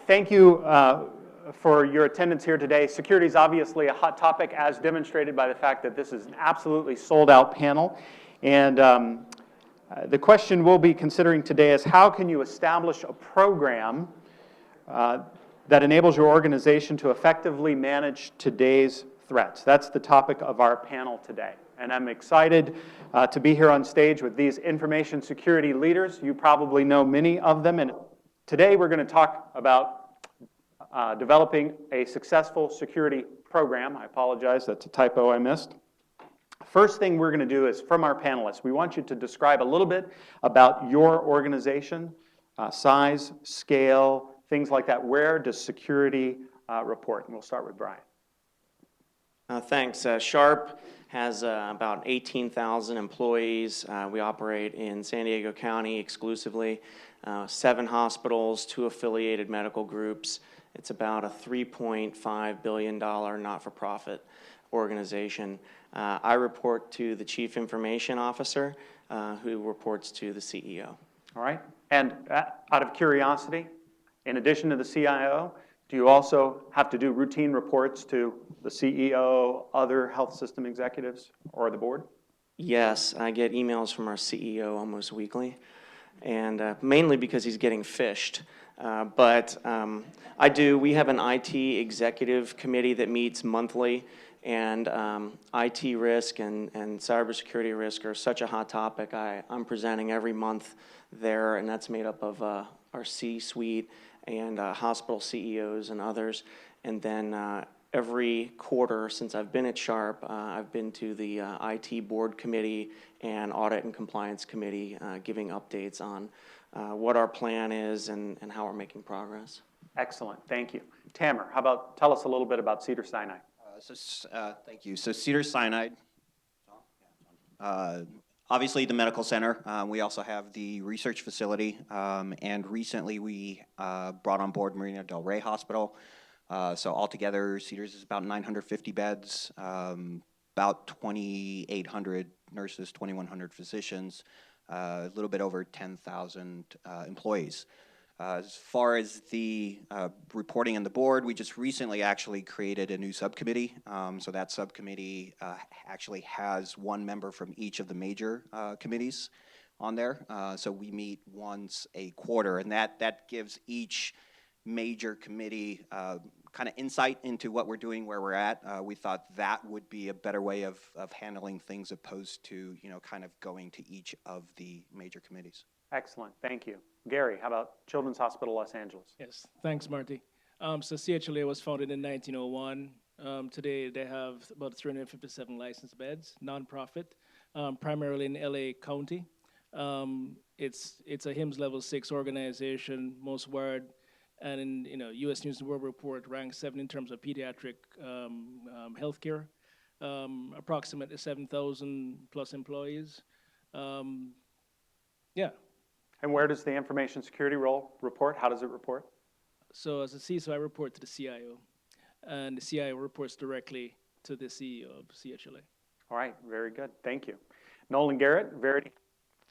Thank you for your attendance here today. Security is obviously a hot topic, as demonstrated by the fact that this is an absolutely sold-out panel. And the question we'll be considering today is how can you establish a program that enables your organization to effectively manage today's threats? That's the topic of our panel today. And I'm excited to be here on stage with these information security leaders. You probably know many of them. And today we're going to talk about developing a successful security program. I apologize, that's a typo I missed. First thing we're going to do is, from our panelists, we want you to describe a little bit about your organization, size, scale, things like that. Where does security report? And we'll start with Bryan. Thanks. Sharp has about 18,000 employees. We operate in San Diego County exclusively, 7 hospitals, 2 affiliated medical groups. It's about a $3.5 billion not-for-profit organization. I report to the Chief Information Officer, who reports to the CEO. All right. And out of curiosity, in addition to the CIO, do you also have to do routine reports to the CEO, other health system executives, or the board? Yes, I get emails from our CEO almost weekly, and mainly because he's getting fished. But I do. We have an IT executive committee that meets monthly, and IT risk and cybersecurity risk are such a hot topic. I'm presenting every month there, and that's made up of our C-suite and hospital CEOs and others. And then every quarter since I've been at Sharp, I've been to the IT board committee and audit and compliance committee giving updates on what our plan is and how we're making progress. Excellent, thank you. Tamer, how about tell us a little bit about Cedars-Sinai? Thank you. So Cedars-Sinai, obviously the medical center. We also have the research facility, and recently we brought on board Marina Del Rey Hospital. So altogether, Cedars is about 950 beds, about 2,800 nurses, 2,100 physicians, a little bit over 10,000 employees. As far as the reporting on the board, we just recently actually created a new subcommittee. So that subcommittee actually has 1 member from each of the major committees on there. So we meet once a quarter, and that gives each major committee kind of insight into what we're doing, where we're at. We thought that would be a better way of handling things opposed to, kind of going to each of the major committees. Excellent, thank you. Gary, how about Children's Hospital Los Angeles? Yes, thanks, Marty. So CHLA was founded in 1901. Today they have about 357 licensed beds, nonprofit, primarily in LA County. It's a HIMSS Level 6 organization, most wired, and in U.S. News and World Report ranks 7 in terms of pediatric healthcare. Approximately 7,000 plus employees. Yeah. And where does the information security role report? How does it report? So as a CISO, I report to the CIO, and the CIO reports directly to the CEO of CHLA. All right, very good, thank you. Nolan, Garrett, Verity,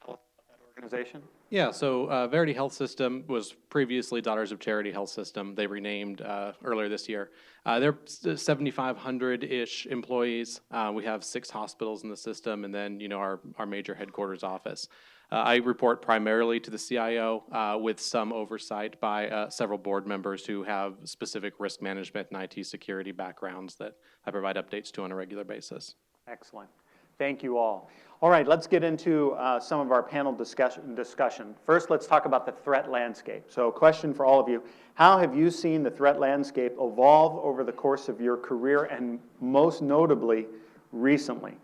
tell us about that organization. Yeah, so Verity Health System was previously Daughters of Charity Health System. They renamed earlier this year. They're 7,500-ish employees. We have 6 hospitals in the system, and then our major headquarters office. I report primarily to the CIO with some oversight by several board members who have specific risk management and IT security backgrounds that I provide updates to on a regular basis. Excellent. Thank you all. All right, let's get into some of our panel discussion. First, let's talk about the threat landscape. So a question for all of you. How have you seen the threat landscape evolve over the course of your career, and most notably, recently?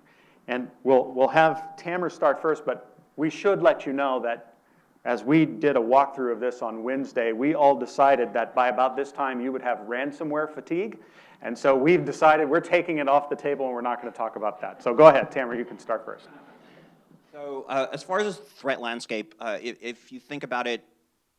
And we'll have Tamer start first, but we should let you know that as we did a walkthrough of this on Wednesday, we all decided that by about this time you would have ransomware fatigue. And so we've decided we're taking it off the table and we're not going to talk about that. So go ahead, Tamer, you can start first. So as far as the threat landscape, if you think about it,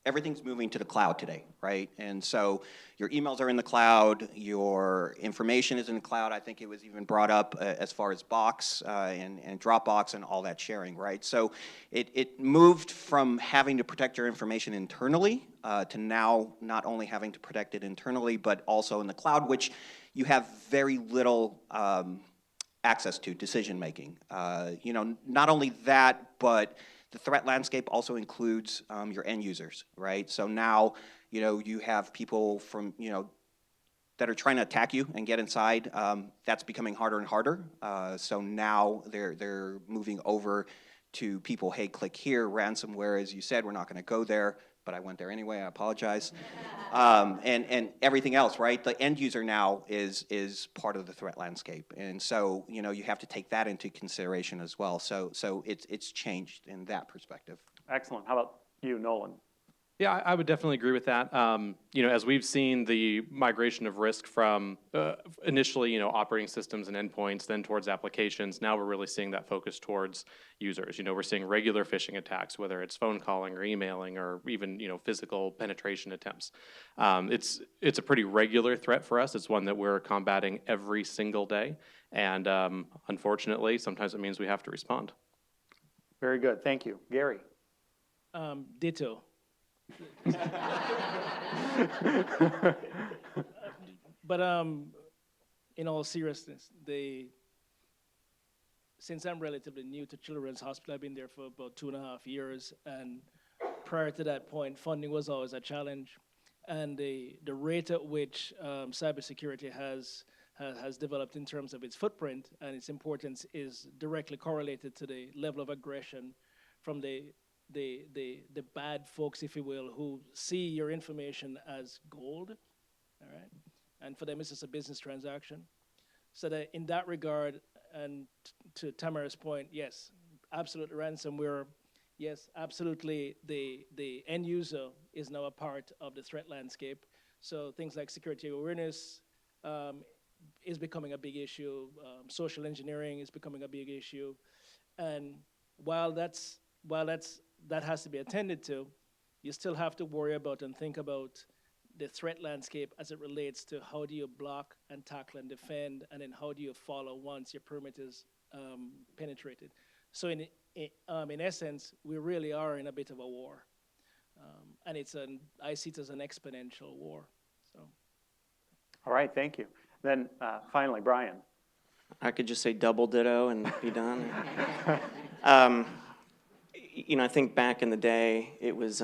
everything's moving to the cloud today, right? And so your emails are in the cloud, your information is in the cloud. I think it was even brought up as far as Box and Dropbox and all that sharing, right? So it moved from having to protect your information internally to now not only having to protect it internally, but also in the cloud, which you have very little access to decision making. You know, not only that, but the threat landscape also includes your end users, right? So now, you know, you have people from, you know, that are trying to attack you and get inside. That's becoming harder and harder. So now they're moving over to people, hey, click here, ransomware, as you said, we're not gonna go there, but I went there anyway, I apologize. And everything else, right? The end user now is part of the threat landscape. And so, you know, you have to take that into consideration as well. So it's changed in that perspective. Excellent. How about you, Nolan? Yeah, I would definitely agree with that. You know, as we've seen the migration of risk from initially, you know, operating systems and endpoints, then towards applications, now we're really seeing that focus towards users. You know, we're seeing regular phishing attacks, whether it's phone calling or emailing or even, you know, physical penetration attempts. It's a pretty regular threat for us. It's one that we're combating every single day. And unfortunately, sometimes it means we have to respond. Very good. Thank you. Gary? Ditto. But in all seriousness, since I'm relatively new to Children's Hospital, I've been there for about 2.5 years, and prior to that point, funding was always a challenge, and the rate at which cybersecurity has developed in terms of its footprint and its importance is directly correlated to the level of aggression from the bad folks, if you will, who see your information as gold, all right? And for them, it's just a business transaction. So that in that regard, and to Tamer's point, yes, absolutely ransomware, yes, absolutely the end user is now a part of the threat landscape. So things like security awareness is becoming a big issue. Social engineering is becoming a big issue. And while that has to be attended to, you still have to worry about and think about the threat landscape as it relates to how do you block and tackle and defend, and then how do you follow once your perimeter is penetrated. So in essence, we really are in a bit of a war. And I see it as an exponential war. So. All right, thank you. Then finally, Bryan. I could just say double ditto and be done. You know, I think back in the day, it was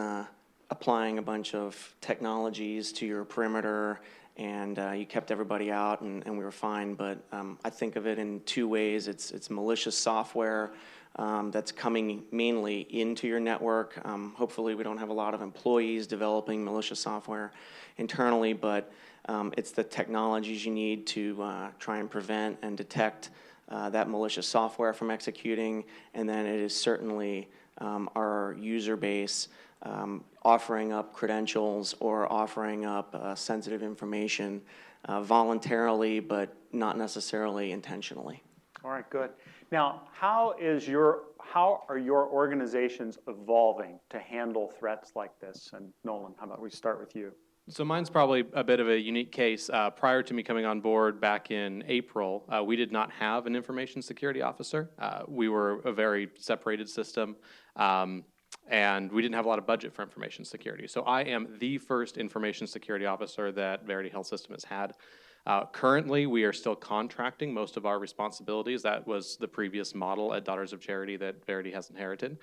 applying a bunch of technologies to your perimeter, and you kept everybody out, and we were fine. But I think of it in two ways. It's malicious software that's coming mainly into your network. Hopefully, we don't have a lot of employees developing malicious software internally, but it's the technologies you need to try and prevent and detect that malicious software from executing, and then it is certainly our user base offering up credentials or offering up sensitive information voluntarily, but not necessarily intentionally. All right, good. Now, how are your organizations evolving to handle threats like this? And Nolan, how about we start with you? So mine's probably a bit of a unique case. Prior to me coming on board back in April, we did not have an information security officer. We were a very separated system, and we didn't have a lot of budget for information security. So I am the first information security officer that Verity Health System has had. Currently, we are still contracting most of our responsibilities. That was the previous model at Daughters of Charity that Verity has inherited.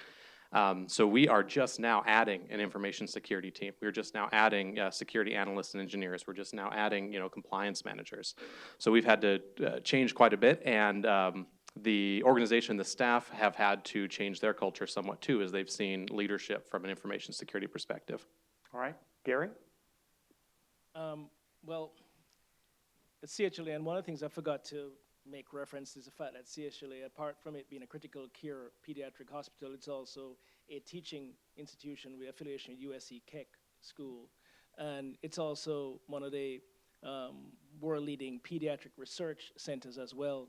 So we are just now adding an information security team. We're just now adding security analysts and engineers. We're just now adding, you know, compliance managers. So we've had to change quite a bit, and the organization, the staff have had to change their culture somewhat too, as they've seen leadership from an information security perspective. All right, Gary? Well, at CHLA, and one of the things I forgot to make reference is the fact that CHLA, apart from it being a critical care pediatric hospital, it's also a teaching institution with affiliation with USC Keck School. And it's also one of the world-leading pediatric research centers as well.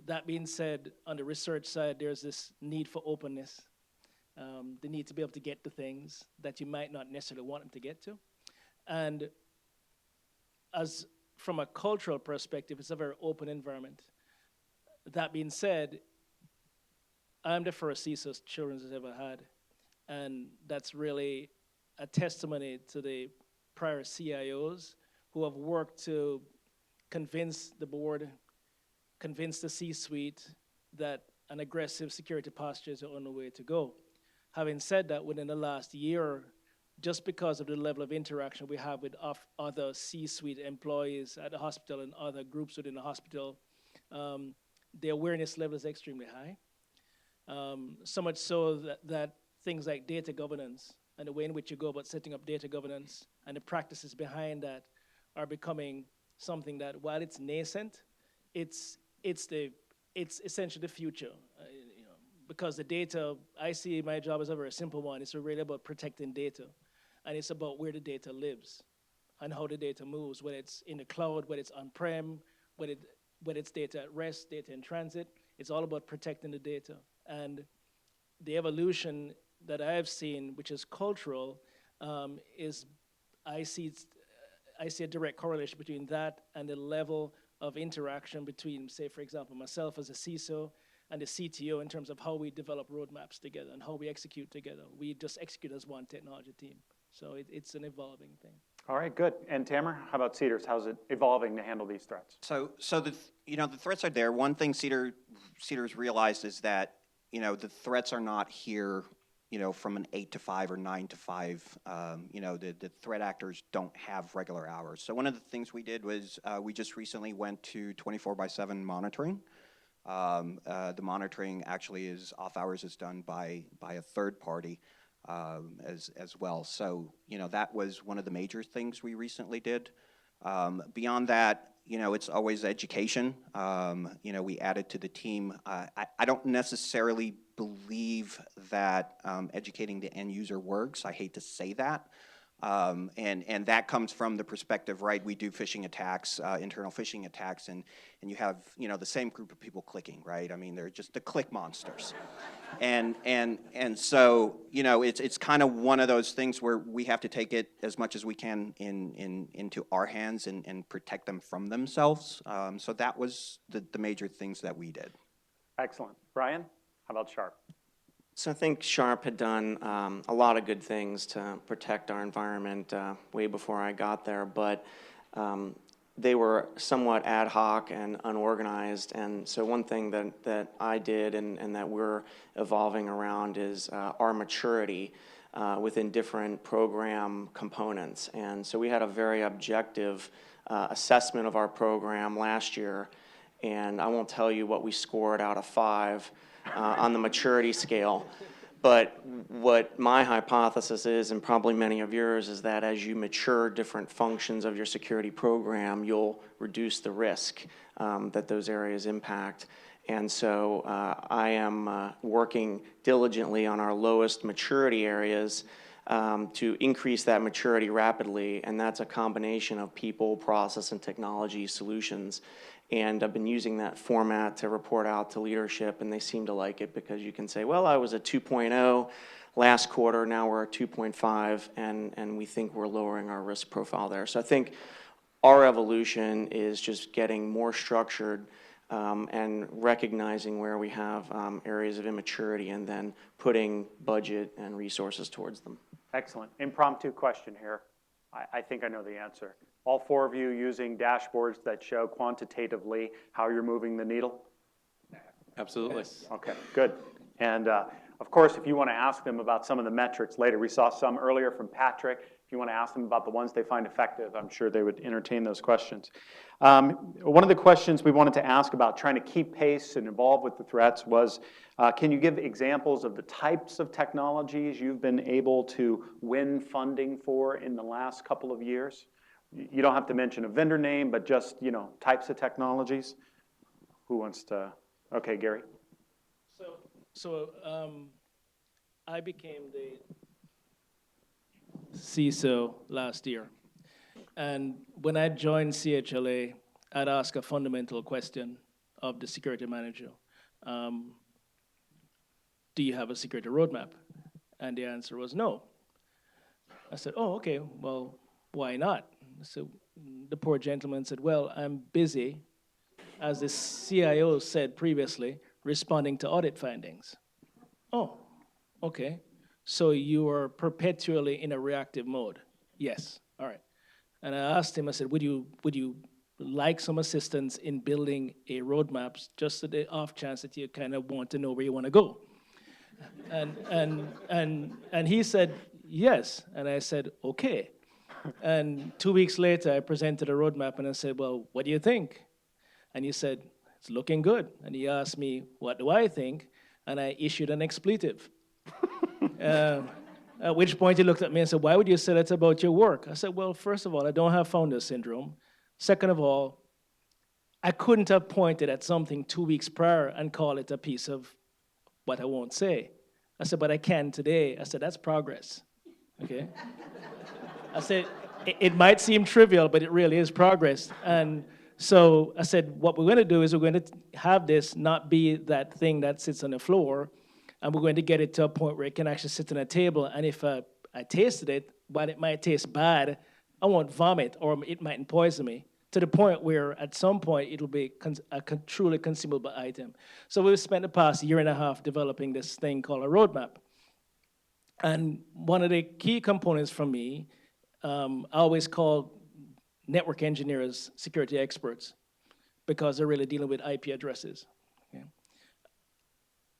That being said, on the research side, there's this need for openness. the need to be able to get to things that you might not necessarily want them to get to. And as from a cultural perspective, it's a very open environment. That being said, I'm the first CISO children has ever had, and that's really a testimony to the prior CIOs who have worked to convince the board, convince the C-suite that an aggressive security posture is the only way to go. Having said that, within the last year, just because of the level of interaction we have with other C-suite employees at the hospital and other groups within the hospital, the awareness level is extremely high. So much so that things like data governance and the way in which you go about setting up data governance and the practices behind that are becoming something that, while it's nascent, it's essentially the future. Because the data, I see my job as a very simple one. It's really about protecting data, and it's about where the data lives and how the data moves, whether it's in the cloud, whether it's on-prem, whether it's data at rest, data in transit. It's all about protecting the data. And the evolution that I've seen, which is cultural, is I see a direct correlation between that and the level of interaction between, say, for example, myself as a CISO and the CTO in terms of how we develop roadmaps together and how we execute together. We just execute as one technology team. So it's an evolving thing. All right, good. And Tamer, how about Cedars? How's it evolving to handle these threats? So the threats are there. One thing Cedars realized is that the threats are not here from an 8 to 5 or 9 to 5. The threat actors don't have regular hours. So one of the things we did was we just recently went to 24/7 monitoring. The monitoring actually is off hours is done by a third party as well. So that was one of the major things we recently did. Beyond that, it's always education. We added to the team. I don't necessarily believe that educating the end user works. I hate to say that. And that comes from the perspective, right? We do phishing attacks, internal phishing attacks, and you have the same group of people clicking, right? I mean, they're just the click monsters, and so it's kind of one of those things where we have to take it as much as we can into our hands and protect them from themselves. So that was the major things that we did. Excellent. Bryan, how about Sharp? So I think Sharp had done a lot of good things to protect our environment way before I got there, but they were somewhat ad hoc and unorganized. And so one thing that I did and that we're evolving around is our maturity within different program components. And so we had a very objective assessment of our program last year, and I won't tell you what we scored out of 5 on the maturity scale. But what my hypothesis is, and probably many of yours, is that as you mature different functions of your security program, you'll reduce the risk that those areas impact. And so I am working diligently on our lowest maturity areas to increase that maturity rapidly, and that's a combination of people, process, and technology solutions. And I've been using that format to report out to leadership, and they seem to like it because you can say, well, I was a 2.0 last quarter, now we're at 2.5, and we think we're lowering our risk profile there. So I think our evolution is just getting more structured and recognizing where we have areas of immaturity and then putting budget and resources towards them. Excellent. Impromptu question here. I think I know the answer. All 4 of you using dashboards that show quantitatively how you're moving the needle? Absolutely. Okay, good. And of course, if you want to ask them about some of the metrics later, we saw some earlier from Patrick. If you want to ask them about the ones they find effective, I'm sure they would entertain those questions. One of the questions we wanted to ask about trying to keep pace and evolve with the threats was, can you give examples of the types of technologies you've been able to win funding for in the last couple of years? You don't have to mention a vendor name, but just, types of technologies. Who wants to? Okay, Gary. So I became the CISO last year. And when I joined CHLA, I'd ask a fundamental question of the security manager. Do you have a security roadmap? And the answer was no. I said, oh, okay, well, why not? So the poor gentleman said, well, I'm busy, as the CIO said previously, responding to audit findings. Oh, okay. So you are perpetually in a reactive mode? Yes, all right. And I asked him, I said, would you like some assistance in building a roadmap, just to the off chance that you kind of want to know where you want to go? And he said, yes. And I said, okay. And 2 weeks later, I presented a roadmap and I said, well, what do you think? And he said, it's looking good. And he asked me, what do I think? And I issued an expletive. At which point he looked at me and said, why would you say that about your work? I said, well, first of all, I don't have founder syndrome. Second of all, I couldn't have pointed at something 2 weeks prior and call it a piece of what I won't say. I said, but I can today. I said, that's progress, okay? I said, it might seem trivial, but it really is progress. And so I said, what we're going to do is we're going to have this not be that thing that sits on the floor, and we're going to get it to a point where it can actually sit on a table. And if I tasted it, while it might taste bad, I won't vomit, or it mightn't poison me, to the point where at some point it'll be a truly consumable item. So we've spent the past year and a half developing this thing called a roadmap. And one of the key components for me, I always call network engineers security experts, because they're really dealing with IP addresses.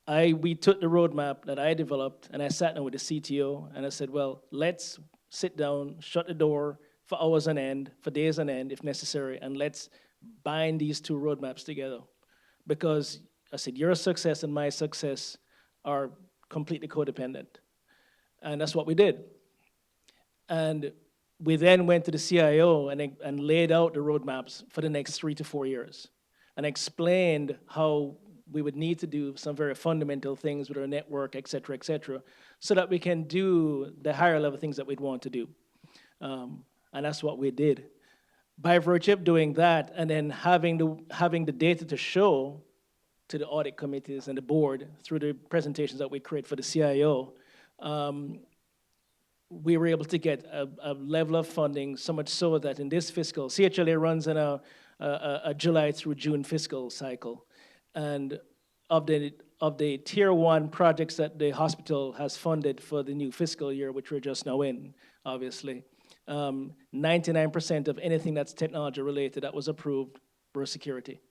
Okay? We took the roadmap that I developed, and I sat down with the CTO, and I said, well, let's sit down, shut the door for hours on end, for days on end, if necessary, and let's bind these two roadmaps together. Because I said, your success and my success are completely codependent. And that's what we did. And we then went to the CIO and laid out the roadmaps for the next 3 to 4 years and explained how we would need to do some very fundamental things with our network, et cetera, so that we can do the higher level things that we'd want to do. And that's what we did. By virtue of doing that and then having the data to show to the audit committees and the board through the presentations that we create for the CIO, we were able to get a level of funding, so much so that in this fiscal, CHLA runs in a July through June fiscal cycle. And of the tier 1 projects that the hospital has funded for the new fiscal year, which we're just now in, obviously, 99% of anything that's technology related that was approved were security.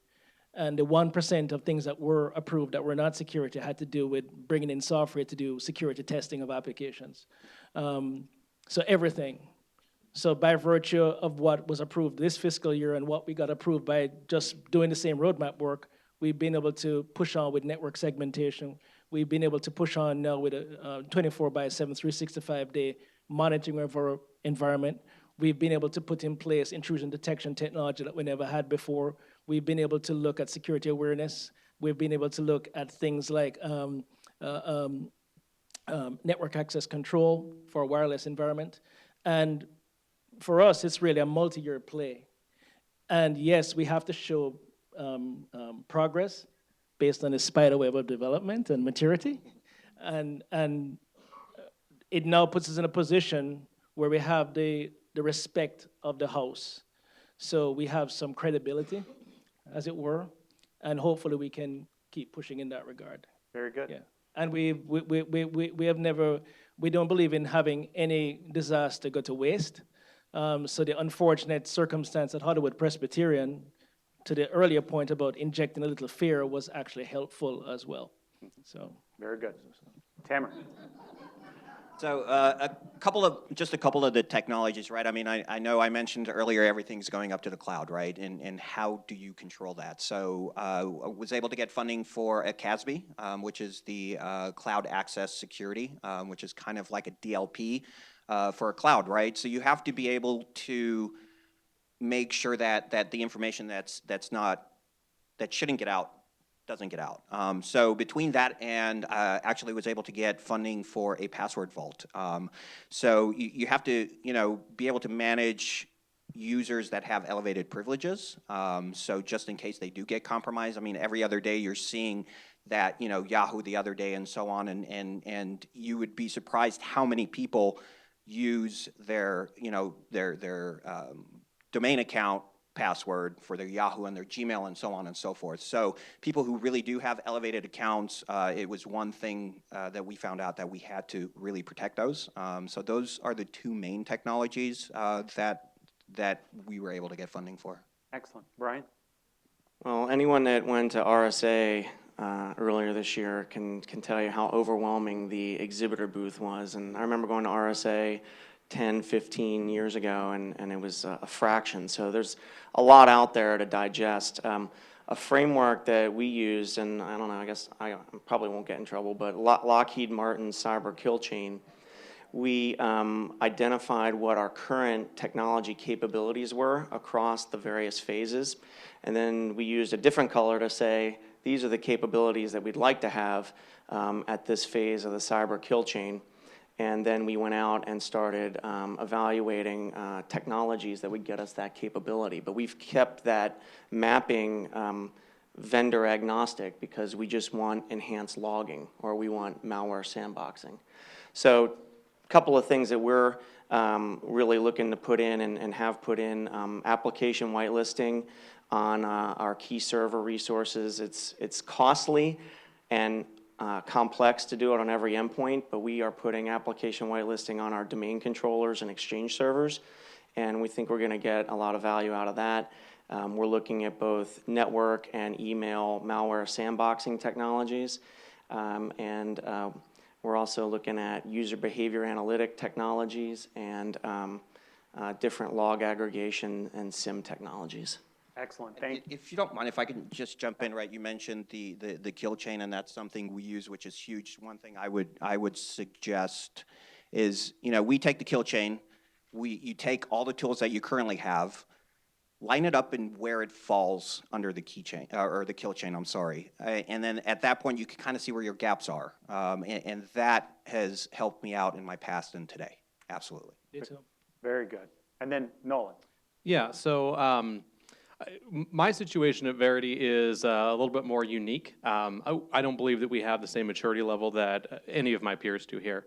And the 1% of things that were approved that were not security had to do with bringing in software to do security testing of applications. So everything. So by virtue of what was approved this fiscal year and what we got approved by just doing the same roadmap work, we've been able to push on with network segmentation. We've been able to push on now with a 24/7, 365-day monitoring of our environment. We've been able to put in place intrusion detection technology that we never had before. We've been able to look at security awareness. We've been able to look at things like network access control for a wireless environment. And for us, it's really a multi-year play. And yes, we have to show progress based on the spider web of development and maturity. And it now puts us in a position where we have the respect of the house. So we have some credibility, as it were, and hopefully we can keep pushing in that regard. Very good. Yeah. And we don't believe in having any disaster go to waste. So the unfortunate circumstance at Hollywood Presbyterian, to the earlier point about injecting a little fear, was actually helpful as well. So very good. Tamer. So just a couple of the technologies, right? I mean, I know I mentioned earlier everything's going up to the cloud, right? And how do you control that? So I was able to get funding for a CASB, which is the Cloud Access Security, which is kind of like a DLP for a cloud, right? So you have to be able to make sure that the information that shouldn't get out doesn't get out. So between that and actually was able to get funding for a password vault. So you have to be able to manage users that have elevated privileges. So just in case they do get compromised, I mean, every other day you're seeing that, you know, Yahoo the other day and so on, and you would be surprised how many people use their, you know, their domain account password for their Yahoo and their Gmail and so on and so forth. So people who really do have elevated accounts, it was one thing that we found out that we had to really protect those. So those are the two main technologies that we were able to get funding for. Excellent. Bryan? Well, anyone that went to RSA earlier this year can tell you how overwhelming the exhibitor booth was. And I remember going to RSA 10, 15 years ago, and it was a fraction. So there's a lot out there to digest. A framework that we used, and I don't know, I guess I probably won't get in trouble, but Lockheed Martin's cyber kill chain, we identified what our current technology capabilities were across the various phases, and then we used a different color to say, these are the capabilities that we'd like to have at this phase of the cyber kill chain. And then we went out and started evaluating technologies that would get us that capability. But we've kept that mapping vendor agnostic because we just want enhanced logging or we want malware sandboxing. So a couple of things that we're really looking to put in and have put in, application whitelisting on our key server resources. It's costly and complex to do it on every endpoint, but we are putting application whitelisting on our domain controllers and exchange servers, and we think we're going to get a lot of value out of that. We're looking at both network and email malware sandboxing technologies, and we're also looking at user behavior analytic technologies and different log aggregation and SIM technologies. Excellent. Thank you. If you don't mind, if I can just jump in, right? You mentioned the kill chain, and that's something we use, which is huge. One thing I would suggest is, you know, we take the kill chain, you take all the tools that you currently have, line it up in where it falls under the keychain or the kill chain. I'm sorry, and then at that point you can kind of see where your gaps are, and that has helped me out in my past and today. Absolutely. Very good. And then Nolan. Yeah, so my situation at Verity is a little bit more unique. I don't believe that we have the same maturity level that any of my peers do here.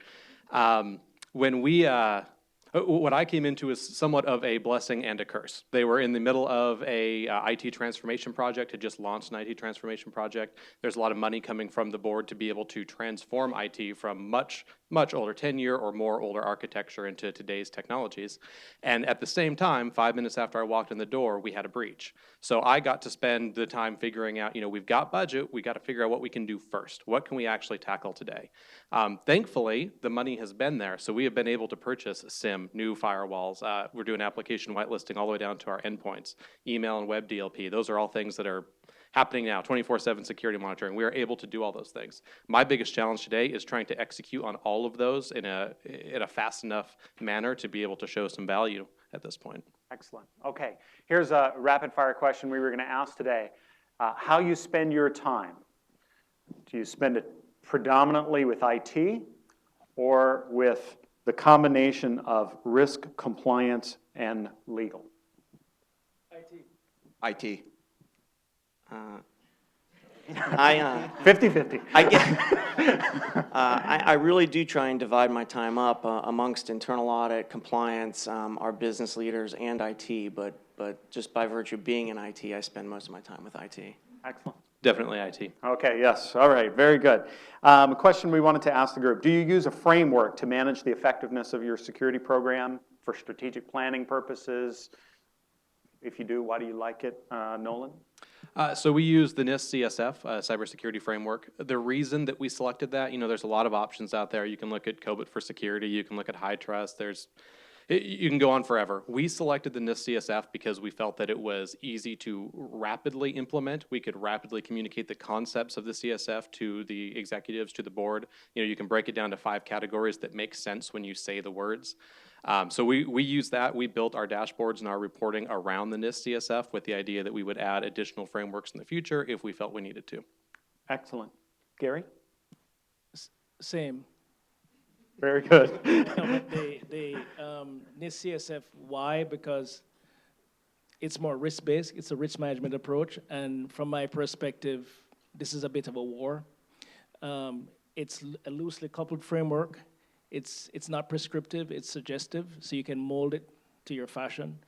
What I came into is somewhat of a blessing and a curse. They were in the middle of a IT transformation project, had just launched an IT transformation project. There's a lot of money coming from the board to be able to transform IT from much older, 10-year or more older architecture into today's technologies. And at the same time, 5 minutes after I walked in the door, we had a breach. So I got to spend the time figuring out, you know, we've got budget, we got to figure out what we can do first. What can we actually tackle today? Thankfully, the money has been there, so we have been able to purchase SIM, new firewalls. We're doing application whitelisting all the way down to our endpoints, email and web DLP. Those are all things that are happening now, 24/7 security monitoring. We are able to do all those things. My biggest challenge today is trying to execute on all of those in a fast enough manner to be able to show some value at this point. Excellent. Okay, here's a rapid fire question we were going to ask today. How you spend your time? Do you spend it predominantly with IT or with the combination of risk, compliance, and legal? IT. 50-50. I really do try and divide my time up amongst internal audit, compliance, our business leaders, and IT, but just by virtue of being in IT, I spend most of my time with IT. Excellent. Definitely IT. Okay, yes, all right, very good. A question we wanted to ask the group. Do you use a framework to manage the effectiveness of your security program for strategic planning purposes? If you do, why do you like it, Nolan? So we use the NIST CSF, cybersecurity framework. The reason that we selected that, you know, there's a lot of options out there. You can look at COBIT for security. You can look at high trust. You can go on forever. We selected the NIST CSF because we felt that it was easy to rapidly implement. We could rapidly communicate the concepts of the CSF to the executives, to the board. You know, you can break it down to 5 categories that make sense when you say the words. So we use that. We built our dashboards and our reporting around the NIST CSF with the idea that we would add additional frameworks in the future if we felt we needed to. Excellent. Gary? Same. Very good. The NIST CSF, why? Because it's more risk-based. It's a risk management approach. And from my perspective, this is a bit of a war. It's a loosely coupled framework. It's not prescriptive, it's suggestive, so you can mold it to your fashion.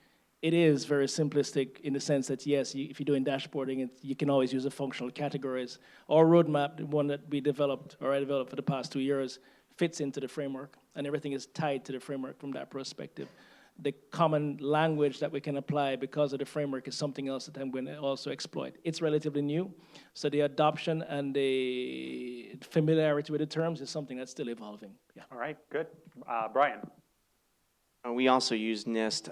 It is very simplistic in the sense that, yes, if you're doing dashboarding, you can always use the functional categories. Our roadmap, the one that we developed, or I developed for the past 2 years, fits into the framework, and everything is tied to the framework from that perspective. The common language that we can apply because of the framework is something else that I'm going to also exploit. It's relatively new, so the adoption and the familiarity with the terms is something that's still evolving. Yeah. All right, good. Bryan. We also use NIST,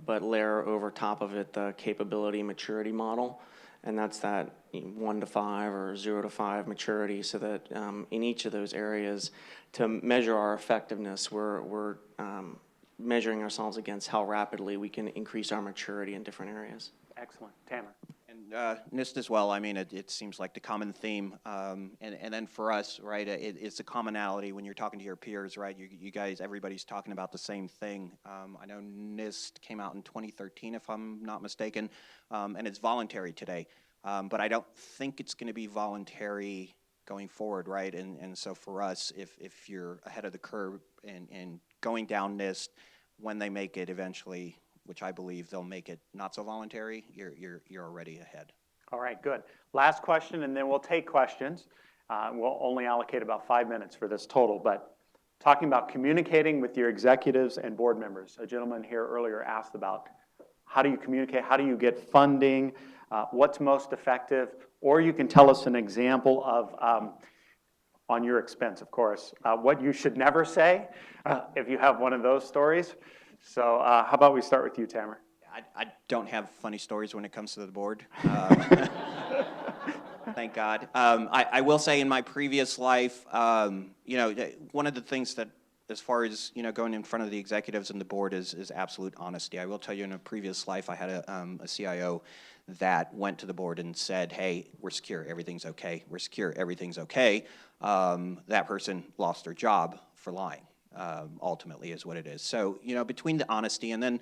but layer over top of it the capability maturity model, and that's that 1 to 5 or 0 to 5 maturity, so that in each of those areas, to measure our effectiveness, we're measuring ourselves against how rapidly we can increase our maturity in different areas. Excellent. Tamer. And NIST as well, I mean, it seems like the common theme. And then for us, right, it's a commonality when you're talking to your peers, right? You guys, everybody's talking about the same thing. I know NIST came out in 2013, if I'm not mistaken, and it's voluntary today. But I don't think it's going to be voluntary going forward, right? And so for us, if you're ahead of the curve and going down NIST, when they make it eventually, which I believe they'll make it not so voluntary, you're already ahead. All right, good. Last question, and then we'll take questions. We'll only allocate about 5 minutes for this total, but talking about communicating with your executives and board members. A gentleman here earlier asked about how do you communicate, how do you get funding, what's most effective, or you can tell us an example of, on your expense, of course, what you should never say, if you have one of those stories. So how about we start with you, Tamer? I don't have funny stories when it comes to the board. Thank God. I will say in my previous life, you know, one of the things that, as far as, you know, going in front of the executives and the board is absolute honesty. I will tell you, in a previous life, I had a CIO that went to the board and said, hey, we're secure, everything's okay. We're secure, everything's okay. That person lost their job for lying. Ultimately is what it is. So, you know, between the honesty and then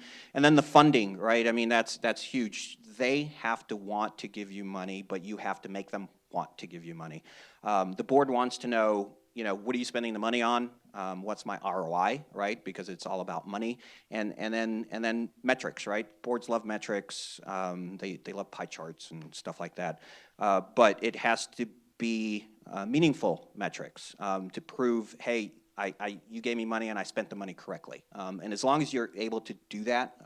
the funding, right? I mean, that's huge. They have to want to give you money, but you have to make them want to give you money. The board wants to know, you know, what are you spending the money on? What's my ROI, right? Because it's all about money. And then metrics, right? Boards love metrics. They love pie charts and stuff like that. But it has to be meaningful metrics to prove, hey, you gave me money and I spent the money correctly. And as long as you're able to do that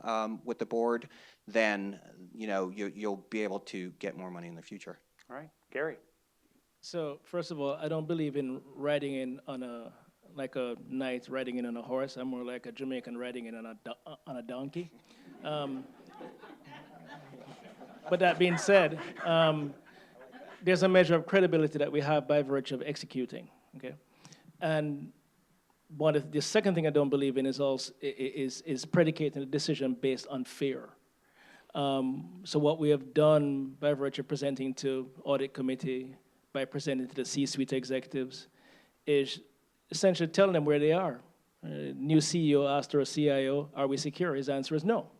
with the board, then, you know, you'll be able to get more money in the future. All right, Gary. So first of all, I don't believe in riding in on a knight riding in on a horse. I'm more like a Jamaican riding in on a donkey. But that being said, there's a measure of credibility that we have by virtue of executing. Okay, and the second thing I don't believe in is also is predicating a decision based on fear. So what we have done by virtue of presenting to audit committee, by presenting to the C-suite executives, is essentially telling them where they are. New CEO asked our CIO, "Are we secure?" His answer is no.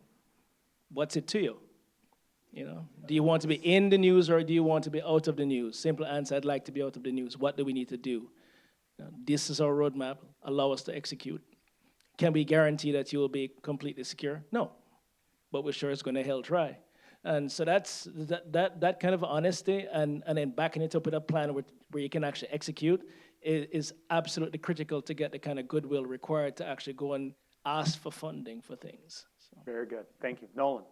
What's it to you? You know, do you want to be in the news or do you want to be out of the news? Simple answer: I'd like to be out of the news. What do we need to do? This is our roadmap. Allow us to execute. Can we guarantee that you will be completely secure? No, but we're sure it's going to hell try. And so that's that kind of honesty and then backing it up with a plan where you can actually execute is absolutely critical to get the kind of goodwill required to actually go and ask for funding for things. So. Very good. Thank you. Nolan.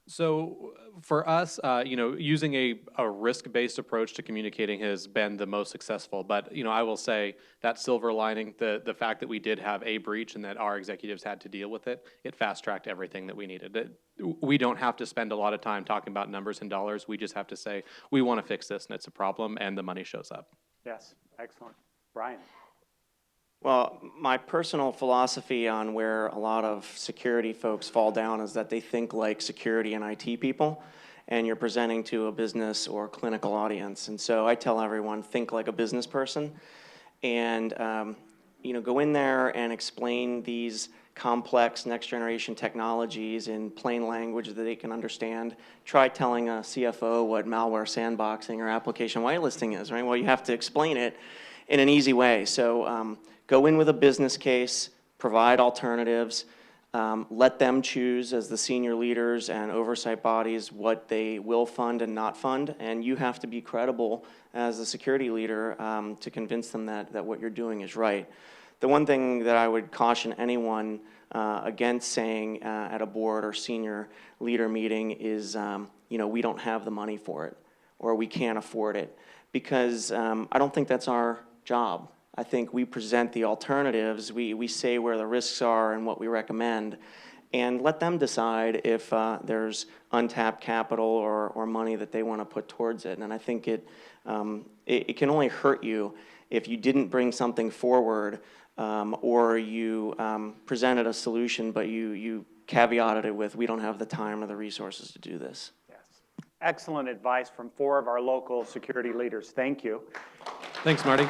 So for us, you know, using a risk-based approach to communicating has been the most successful. But, you know, I will say that silver lining, the fact that we did have a breach and that our executives had to deal with it, it fast-tracked everything that we needed. We don't have to spend a lot of time talking about numbers and dollars. We just have to say, we want to fix this and it's a problem, and the money shows up. Yes, excellent. Bryan. Well, my personal philosophy on where a lot of security folks fall down is that they think like security and IT people, and you're presenting to a business or clinical audience. And so I tell everyone, think like a business person, and you know, go in there and explain these complex next-generation technologies in plain language that they can understand. Try telling a CFO what malware sandboxing or application whitelisting is, right? Well, you have to explain it in an easy way. So go in with a business case, provide alternatives, let them choose as the senior leaders and oversight bodies what they will fund and not fund, and you have to be credible as the security leader to convince them that what you're doing is right. The one thing that I would caution anyone against saying at a board or senior leader meeting is, we don't have the money for it, or we can't afford it, because I don't think that's our job. I think we present the alternatives, we say where the risks are and what we recommend, and let them decide if there's untapped capital or money that they want to put towards it. And I think it can only hurt you if you didn't bring something forward or you presented a solution, but you caveated it with, we don't have the time or the resources to do this. Yes. Excellent advice from 4 of our local security leaders. Thank you. Thanks, Marty.